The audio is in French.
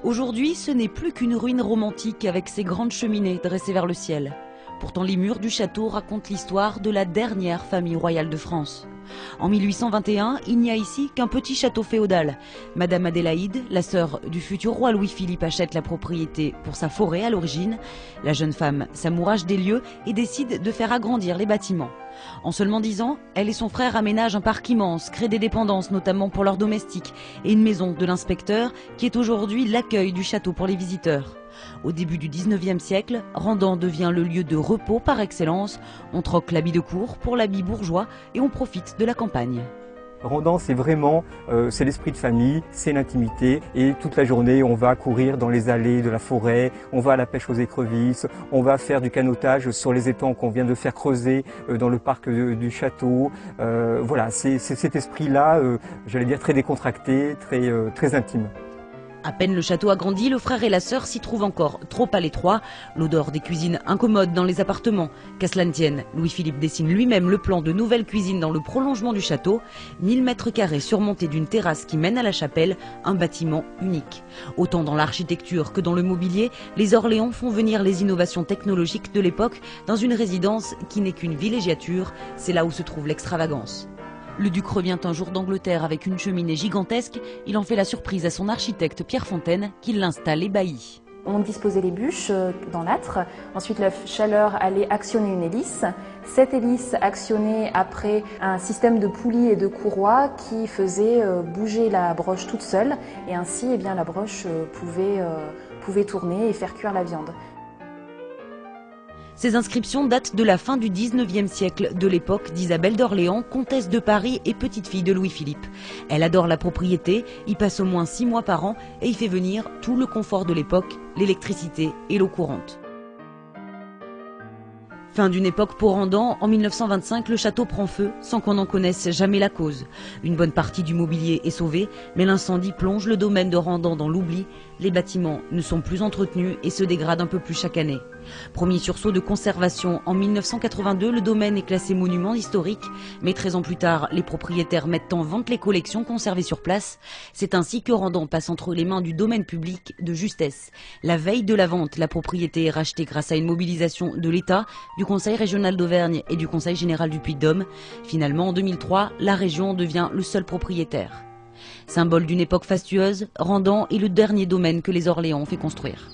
Aujourd'hui, ce n'est plus qu'une ruine romantique avec ses grandes cheminées dressées vers le ciel. Pourtant, les murs du château racontent l'histoire de la dernière famille royale de France. En 1821, il n'y a ici qu'un petit château féodal. Madame Adélaïde, la sœur du futur roi Louis-Philippe, achète la propriété pour sa forêt à l'origine. La jeune femme s'amourage des lieux et décide de faire agrandir les bâtiments. En seulement 10 ans, elle et son frère aménagent un parc immense, créent des dépendances notamment pour leurs domestiques et une maison de l'inspecteur qui est aujourd'hui l'accueil du château pour les visiteurs. Au début du 19e siècle, Randan devient le lieu de repos par excellence. On troque l'habit de cour pour l'habit bourgeois et on profite de la campagne. Randan, c'est vraiment c'est l'esprit de famille, c'est l'intimité et toute la journée on va courir dans les allées de la forêt, on va à la pêche aux écrevisses, on va faire du canotage sur les étangs qu'on vient de faire creuser dans le parc du château. Voilà, c'est cet esprit-là, j'allais dire très décontracté, très intime. À peine le château agrandi, le frère et la sœur s'y trouvent encore trop à l'étroit. L'odeur des cuisines incommode dans les appartements. Qu'à cela ne tienne, Louis-Philippe dessine lui-même le plan de nouvelle cuisine dans le prolongement du château. 1000 mètres carrés surmontés d'une terrasse qui mène à la chapelle, un bâtiment unique. Autant dans l'architecture que dans le mobilier, les Orléans font venir les innovations technologiques de l'époque dans une résidence qui n'est qu'une villégiature. C'est là où se trouve l'extravagance. Le duc revient un jour d'Angleterre avec une cheminée gigantesque. Il en fait la surprise à son architecte Pierre Fontaine qui l'installe ébahi. On disposait les bûches dans l'âtre. Ensuite, la chaleur allait actionner une hélice. Cette hélice actionnait après un système de poulies et de courroies qui faisait bouger la broche toute seule. Et ainsi, la broche pouvait tourner et faire cuire la viande. Ces inscriptions datent de la fin du 19e siècle, de l'époque d'Isabelle d'Orléans, comtesse de Paris et petite-fille de Louis-Philippe. Elle adore la propriété, y passe au moins 6 mois par an et y fait venir tout le confort de l'époque, l'électricité et l'eau courante. Fin d'une époque pour Randan, en 1925, le château prend feu sans qu'on en connaisse jamais la cause. Une bonne partie du mobilier est sauvée, mais l'incendie plonge le domaine de Randan dans l'oubli. Les bâtiments ne sont plus entretenus et se dégradent un peu plus chaque année. Premier sursaut de conservation, en 1982, le domaine est classé monument historique, mais 13 ans plus tard, les propriétaires mettent en vente les collections conservées sur place. C'est ainsi que Randan passe entre les mains du domaine public de justesse. La veille de la vente, la propriété est rachetée grâce à une mobilisation de l'État, du Conseil régional d'Auvergne et du Conseil général du Puy-de-Dôme. Finalement, en 2003, la région devient le seul propriétaire. Symbole d'une époque fastueuse, Randan est le dernier domaine que les Orléans ont fait construire.